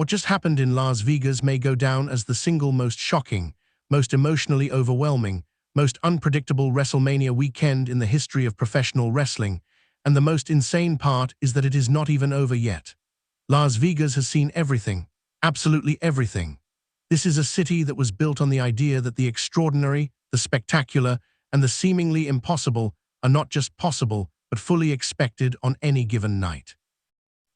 What just happened in Las Vegas may go down as the single most shocking, most emotionally overwhelming, most unpredictable WrestleMania weekend in the history of professional wrestling, and the most insane part is that it is not even over yet. Las Vegas has seen everything, absolutely everything. This is a city that was built on the idea that the extraordinary, the spectacular, and the seemingly impossible are not just possible, but fully expected on any given night.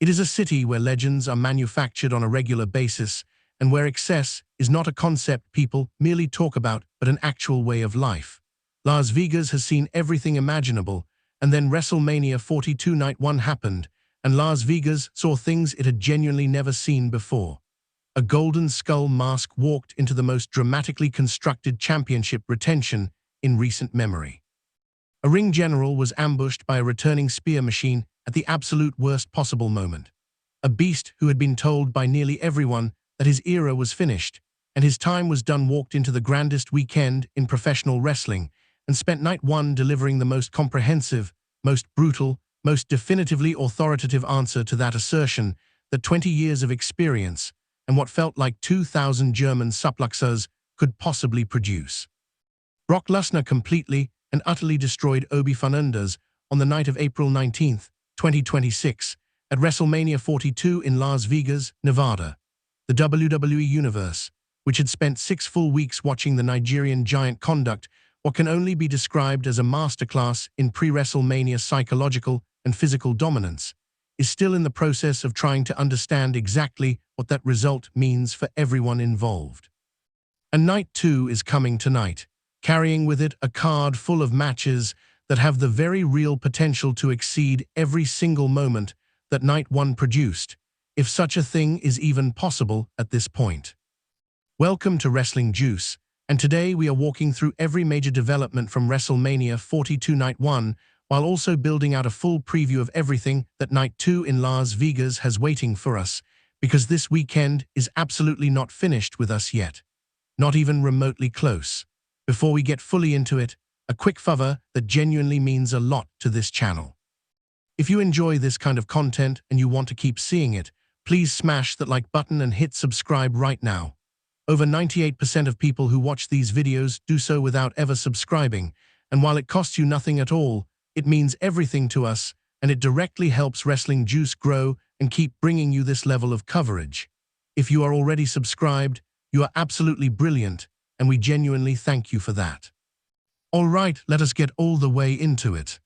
It is a city where legends are manufactured on a regular basis, and where excess is not a concept people merely talk about, but an actual way of life. Las Vegas has seen everything imaginable, and then WrestleMania 42 Night 1 happened, and Las Vegas saw things it had genuinely never seen before. A golden skull mask walked into the most dramatically constructed championship retention in recent memory. A ring general was ambushed by a returning spear machine at the absolute worst possible moment. A beast who had been told by nearly everyone that his era was finished, and his time was done walked into the grandest weekend in professional wrestling, and spent night one delivering the most comprehensive, most brutal, most definitively authoritative answer to that assertion that 20 years of experience and what felt like 2,000 German suplexes could possibly produce. Brock Lesnar completely and utterly destroyed Oba Fernandez on the night of April 19, 2026, at WrestleMania 42 in Las Vegas, Nevada. The WWE Universe, which had spent 6 full weeks watching the Nigerian giant conduct what can only be described as a masterclass in pre-WrestleMania psychological and physical dominance, is still in the process of trying to understand exactly what that result means for everyone involved. And Night 2 is coming tonight, carrying with it a card full of matches that have the very real potential to exceed every single moment that Night 1 produced, if such a thing is even possible at this point. Welcome to Wrestling Juice, and today we are walking through every major development from WrestleMania 42 Night 1, while also building out a full preview of everything that Night 2 in Las Vegas has waiting for us, because this weekend is absolutely not finished with us yet. Not even remotely close. Before we get fully into it, a quick favor that genuinely means a lot to this channel. If you enjoy this kind of content and you want to keep seeing it, please smash that like button and hit subscribe right now. Over 98% of people who watch these videos do so without ever subscribing, and while it costs you nothing at all, it means everything to us, and it directly helps Wrestling Juice grow and keep bringing you this level of coverage. If you are already subscribed, you are absolutely brilliant, and we genuinely thank you for that. All right, let us get all the way into it.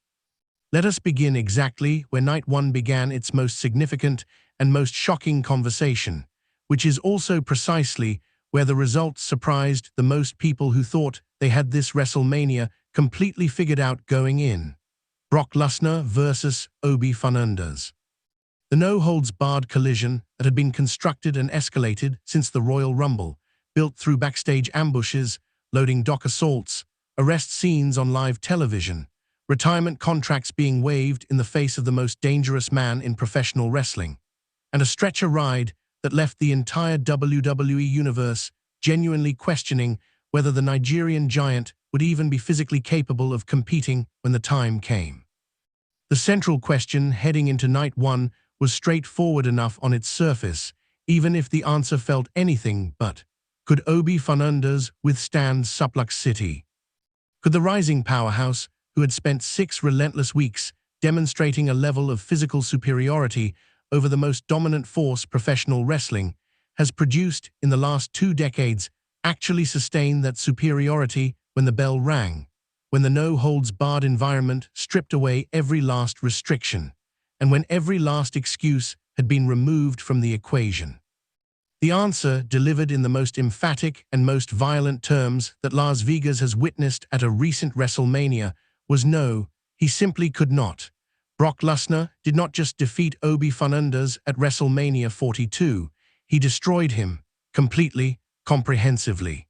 Let us begin exactly where Night 1 began its most significant and most shocking conversation, which is also precisely where the results surprised the most people who thought they had this WrestleMania completely figured out going in. Brock Lesnar versus Oba Fernandez. The no-holds-barred collision that had been constructed and escalated since the Royal Rumble, built through backstage ambushes, loading dock assaults, arrest scenes on live television, retirement contracts being waived in the face of the most dangerous man in professional wrestling, and a stretcher ride that left the entire WWE Universe genuinely questioning whether the Nigerian giant would even be physically capable of competing when the time came. The central question heading into Night 1 was straightforward enough on its surface, even if the answer felt anything but, could Oba Fernandez withstand Suplex City? Could the rising powerhouse, who had spent 6 relentless weeks demonstrating a level of physical superiority over the most dominant force professional wrestling has produced in the last 2 decades, actually sustain that superiority when the bell rang, when the no-holds-barred environment stripped away every last restriction, and when every last excuse had been removed from the equation? The answer, delivered in the most emphatic and most violent terms that Las Vegas has witnessed at a recent WrestleMania, was no, he simply could not. Brock Lesnar did not just defeat Oba Fernandez at WrestleMania 42, he destroyed him, completely, comprehensively.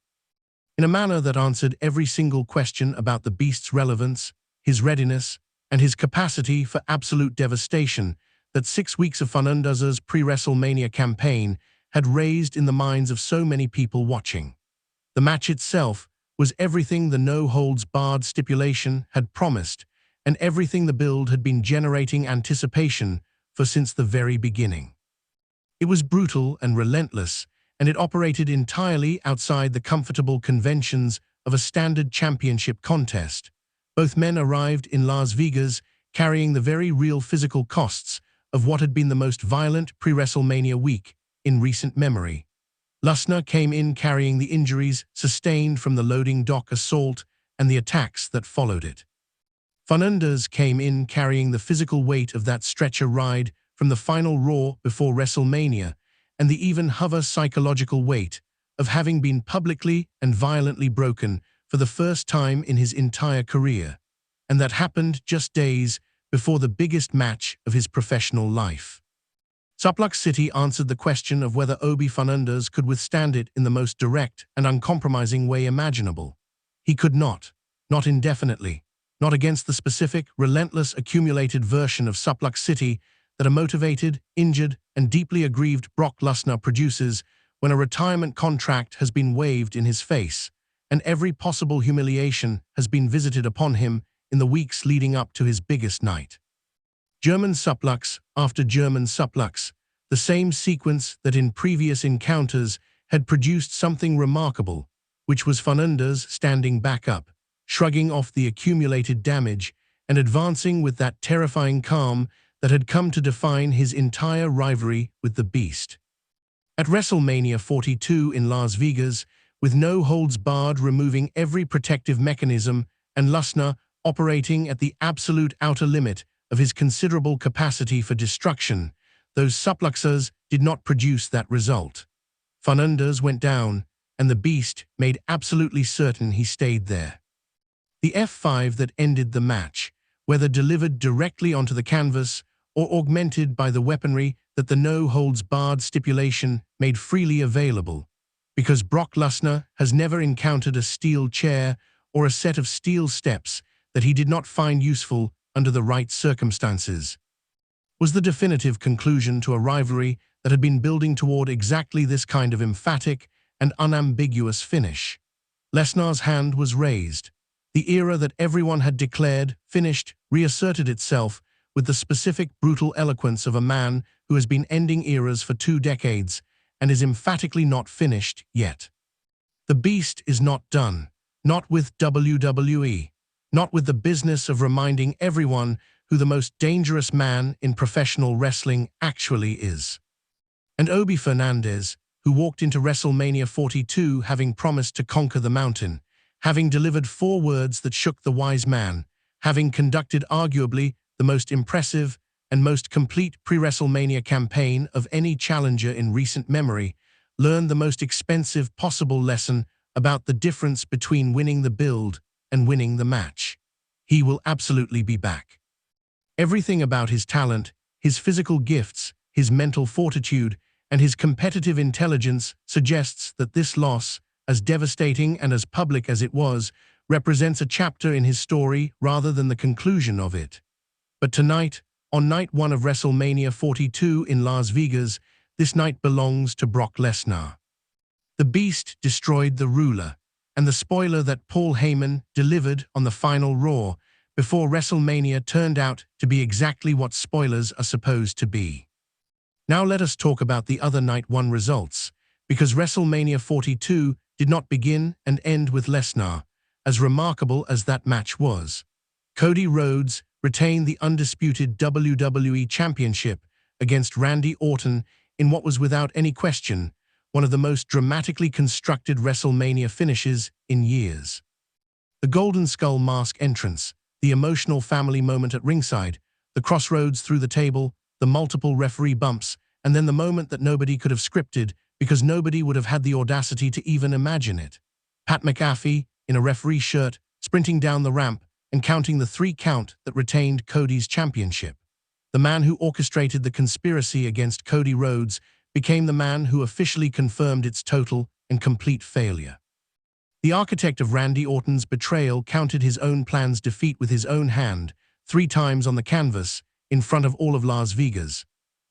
In a manner that answered every single question about the beast's relevance, his readiness, and his capacity for absolute devastation that 6 weeks of Fernandez's pre-WrestleMania campaign had raised in the minds of so many people watching. The match itself was everything the no-holds-barred stipulation had promised, and everything the build had been generating anticipation for since the very beginning. It was brutal and relentless, and it operated entirely outside the comfortable conventions of a standard championship contest. Both men arrived in Las Vegas carrying the very real physical costs of what had been the most violent pre-WrestleMania week in recent memory. Lesnar came in carrying the injuries sustained from the loading dock assault and the attacks that followed it. Fernandez came in carrying the physical weight of that stretcher ride from the final Raw before WrestleMania and the even hover psychological weight of having been publicly and violently broken for the first time in his entire career. And that happened just days before the biggest match of his professional life. Suplex City answered the question of whether Oba Fernandez could withstand it in the most direct and uncompromising way imaginable. He could not indefinitely, not against the specific, relentless, accumulated version of Suplex City that a motivated, injured, and deeply aggrieved Brock Lesnar produces when a retirement contract has been waved in his face, and every possible humiliation has been visited upon him in the weeks leading up to his biggest night. German suplex after German suplex, the same sequence that in previous encounters had produced something remarkable, which was Fernandez standing back up, shrugging off the accumulated damage and advancing with that terrifying calm that had come to define his entire rivalry with the Beast. At WrestleMania 42 in Las Vegas, with no holds barred removing every protective mechanism and Lesnar operating at the absolute outer limit of his considerable capacity for destruction, those suplexes did not produce that result. Fernandez went down, and the Beast made absolutely certain he stayed there. The F5 that ended the match, whether delivered directly onto the canvas or augmented by the weaponry that the no-holds-barred stipulation made freely available, because Brock Lesnar has never encountered a steel chair or a set of steel steps that he did not find useful under the right circumstances, was the definitive conclusion to a rivalry that had been building toward exactly this kind of emphatic and unambiguous finish. Lesnar's hand was raised. The era that everyone had declared finished reasserted itself with the specific brutal eloquence of a man who has been ending eras for 2 decades and is emphatically not finished yet. The Beast is not done, not with WWE, not with the business of reminding everyone who the most dangerous man in professional wrestling actually is. And Oba Fernandez, who walked into WrestleMania 42 having promised to conquer the mountain, having delivered 4 words that shook the wise man, having conducted arguably the most impressive and most complete pre-WrestleMania campaign of any challenger in recent memory, learned the most expensive possible lesson about the difference between winning the build and winning the match. He will absolutely be back. Everything about his talent, his physical gifts, his mental fortitude, and his competitive intelligence suggests that this loss, as devastating and as public as it was, represents a chapter in his story rather than the conclusion of it. But tonight, on night 1 of WrestleMania 42 in Las Vegas, this night belongs to Brock Lesnar. The Beast destroyed the ruler, and the spoiler that Paul Heyman delivered on the final Raw before WrestleMania turned out to be exactly what spoilers are supposed to be. Now let us talk about the other Night 1 results, because WrestleMania 42 did not begin and end with Lesnar, as remarkable as that match was. Cody Rhodes retained the undisputed WWE Championship against Randy Orton in what was without any question one of the most dramatically constructed WrestleMania finishes in years. The Golden Skull Mask entrance, the emotional family moment at ringside, the crossroads through the table, the multiple referee bumps, and then the moment that nobody could have scripted because nobody would have had the audacity to even imagine it. Pat McAfee, in a referee shirt, sprinting down the ramp and counting the 3 count that retained Cody's championship. The man who orchestrated the conspiracy against Cody Rhodes became the man who officially confirmed its total and complete failure. The architect of Randy Orton's betrayal counted his own plan's defeat with his own hand 3 times on the canvas in front of all of Las Vegas.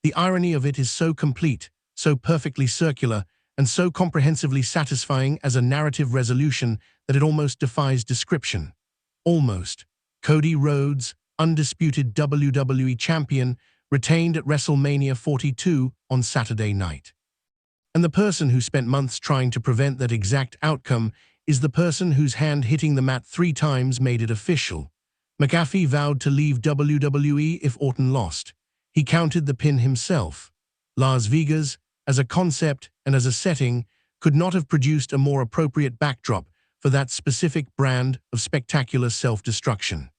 The irony of it is so complete, so perfectly circular, and so comprehensively satisfying as a narrative resolution that it almost defies description. Almost. Cody Rhodes, undisputed WWE champion, retained at WrestleMania 42 on Saturday night. And the person who spent months trying to prevent that exact outcome is the person whose hand hitting the mat 3 times made it official. McAfee vowed to leave WWE if Orton lost. He counted the pin himself. Las Vegas, as a concept and as a setting, could not have produced a more appropriate backdrop for that specific brand of spectacular self-destruction.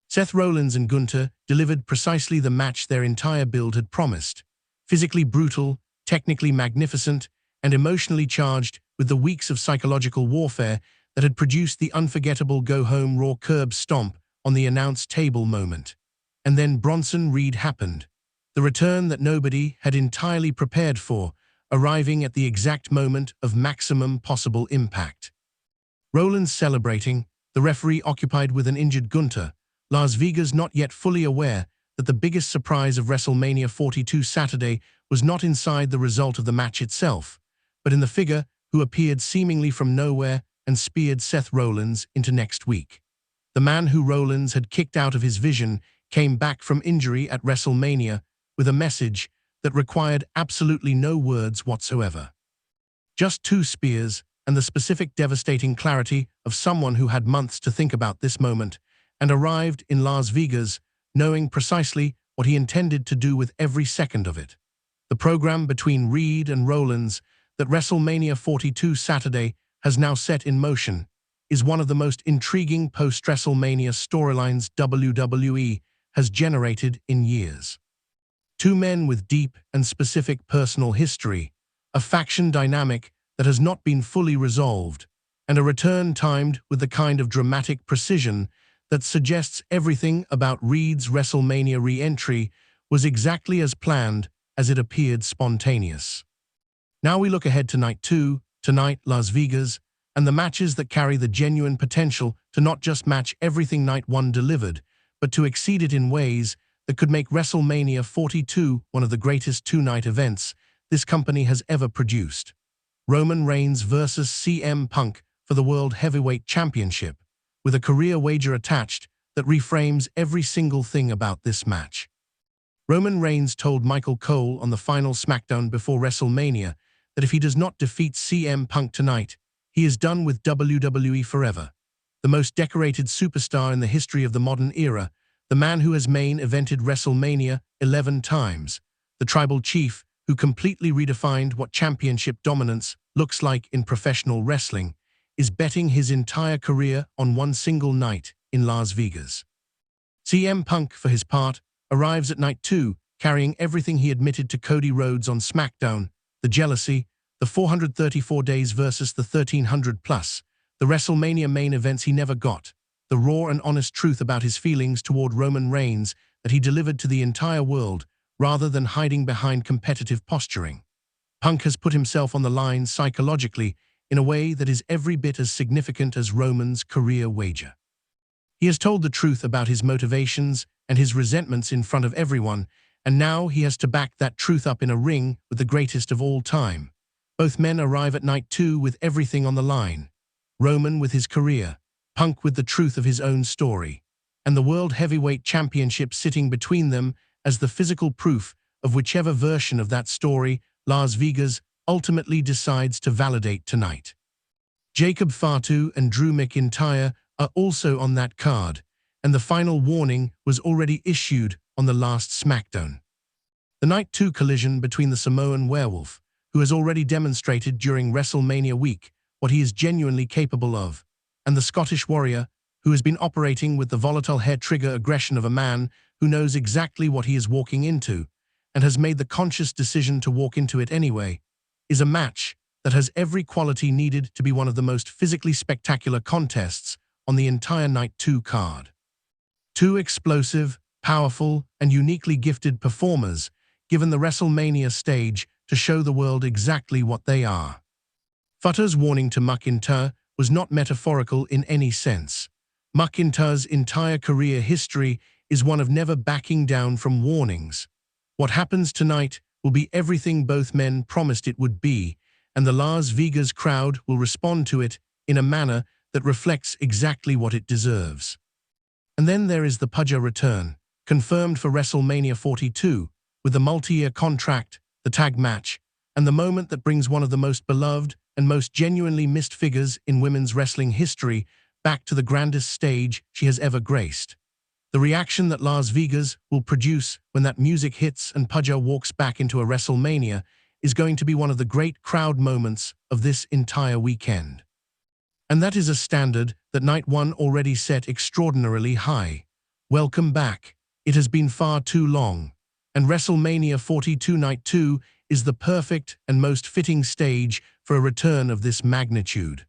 Seth Rollins and Gunther delivered precisely the match their entire build had promised. Physically brutal, technically magnificent, and emotionally charged with the weeks of psychological warfare that had produced the unforgettable go-home Raw curb stomp on the announce table moment. And then Bronson Reed happened. The return that nobody had entirely prepared for, arriving at the exact moment of maximum possible impact. Rollins celebrating, the referee occupied with an injured Gunther, Las Vegas not yet fully aware that the biggest surprise of WrestleMania 42 Saturday was not inside the result of the match itself, but in the figure who appeared seemingly from nowhere and speared Seth Rollins into next week. The man who Rollins had kicked out of his vision came back from injury at WrestleMania with a message that required absolutely no words whatsoever. Just 2 spears and the specific devastating clarity of someone who had months to think about this moment and arrived in Las Vegas knowing precisely what he intended to do with every second of it. The program between Reed and Rollins that WrestleMania 42 Saturday has now set in motion is one of the most intriguing post-WrestleMania storylines WWE has generated in years. 2 men with deep and specific personal history, a faction dynamic that has not been fully resolved, and a return timed with the kind of dramatic precision that suggests everything about Reed's WrestleMania re-entry was exactly as planned as it appeared spontaneous. Now we look ahead to Night 2, tonight Las Vegas, and the matches that carry the genuine potential to not just match everything Night 1 delivered, but to exceed it in ways that could make WrestleMania 42 one of the greatest 2-night events this company has ever produced. Roman Reigns versus CM Punk for the World Heavyweight Championship, with a career wager attached that reframes every single thing about this match. Roman Reigns told Michael Cole on the final SmackDown before WrestleMania that if he does not defeat CM Punk tonight, he is done with WWE forever. The most decorated superstar in the history of the modern era, the man who has main-evented WrestleMania 11 times, the tribal chief who completely redefined what championship dominance looks like in professional wrestling, is betting his entire career on one single night in Las Vegas. CM Punk, for his part, arrives at Night 2, carrying everything he admitted to Cody Rhodes on SmackDown, the jealousy, the 434 days versus the 1300 plus, the WrestleMania main events he never got, the raw and honest truth about his feelings toward Roman Reigns that he delivered to the entire world rather than hiding behind competitive posturing. Punk has put himself on the line psychologically in a way that is every bit as significant as Roman's career wager. He has told the truth about his motivations and his resentments in front of everyone, and now he has to back that truth up in a ring with the greatest of all time. Both men arrive at Night 2 with everything on the line. Roman with his career, Punk with the truth of his own story, and the World Heavyweight Championship sitting between them as the physical proof of whichever version of that story Las Vegas ultimately decides to validate tonight. Jacob Fatu and Drew McIntyre are also on that card, and the final warning was already issued on the last SmackDown. The Night 2 collision between the Samoan Werewolf, who has already demonstrated during WrestleMania week what he is genuinely capable of, and the Scottish Warrior, who has been operating with the volatile hair-trigger aggression of a man who knows exactly what he is walking into, and has made the conscious decision to walk into it anyway, is a match that has every quality needed to be one of the most physically spectacular contests on the entire Night 2 card. 2 explosive, powerful, and uniquely gifted performers given the WrestleMania stage to show the world exactly what they are. Futter's warning to McIntyre was not metaphorical in any sense. McIntyre's entire career history is one of never backing down from warnings. What happens tonight will be everything both men promised it would be, and the Las Vegas crowd will respond to it in a manner that reflects exactly what it deserves. And then there is the Pudger return, confirmed for WrestleMania 42, with the multi-year contract, the tag match, and the moment that brings one of the most beloved and most genuinely missed figures in women's wrestling history back to the grandest stage she has ever graced. The reaction that Las Vegas will produce when that music hits and Pudja walks back into a WrestleMania is going to be one of the great crowd moments of this entire weekend. And that is a standard that Night 1 already set extraordinarily high. Welcome back. It has been far too long, and WrestleMania 42 Night 2 is the perfect and most fitting stage for a return of this magnitude.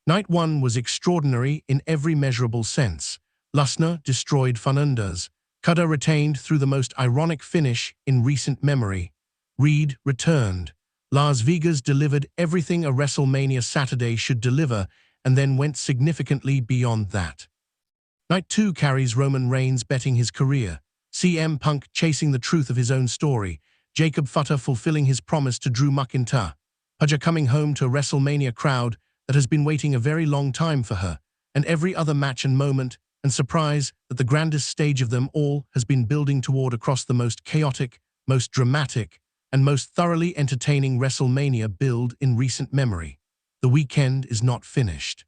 Night 1 was extraordinary in every measurable sense. Lesnar destroyed Fernandez. Cody retained through the most ironic finish in recent memory. Reed returned. Las Vegas delivered everything a WrestleMania Saturday should deliver and then went significantly beyond that. Night 2 carries Roman Reigns betting his career, CM Punk chasing the truth of his own story, Jacob Fatu fulfilling his promise to Drew McIntyre, Pudja coming home to a WrestleMania crowd that has been waiting a very long time for her, and every other match and moment and surprise that the grandest stage of them all has been building toward across the most chaotic, most dramatic, and most thoroughly entertaining WrestleMania build in recent memory. The weekend is not finished.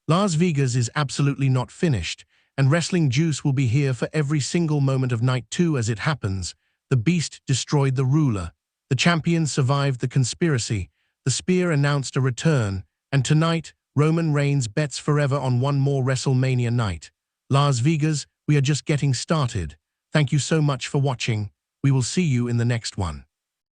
Las Vegas is absolutely not finished, and wrestling juice will be here for every single moment of Night 2 as it happens. The Beast destroyed the ruler. The champion survived the conspiracy. The spear announced a return, and tonight, Roman Reigns bets forever on one more WrestleMania night. Las Vegas, we are just getting started. Thank you so much for watching. We will see you in the next one.